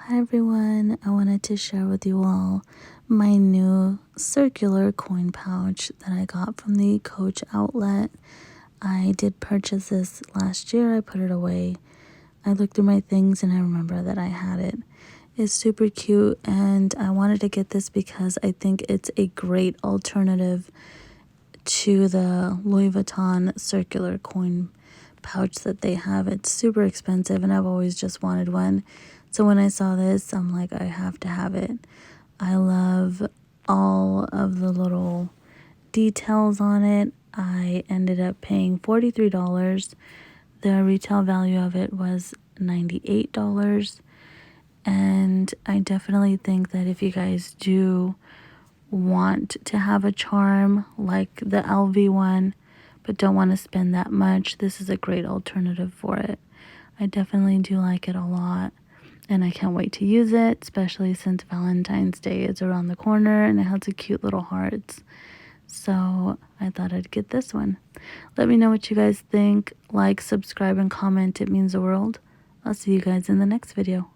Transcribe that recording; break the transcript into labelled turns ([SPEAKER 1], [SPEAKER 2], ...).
[SPEAKER 1] Hi everyone, I wanted to share with you all my new circular coin pouch that I got from the Coach outlet. I did purchase this last year. I put it away. I looked through my things and I remember that I had it. It's super cute and I wanted to get this because I think it's a great alternative to the Louis Vuitton circular coin pouch that they have. It's super expensive and I've always just wanted one. So when I saw this, I'm like, I have to have it. I love all of the little details on it. I ended up paying $43. The retail value of it was $98. And I definitely think that if you guys do want to have a charm like the LV one, but don't want to spend that much, this is a great alternative for it. I definitely do like it a lot, and I can't wait to use it, especially since Valentine's Day is around the corner and it has the cute little hearts. So I thought I'd get this one. Let me know what you guys think. Like, subscribe, and comment. It means the world. I'll see you guys in the next video.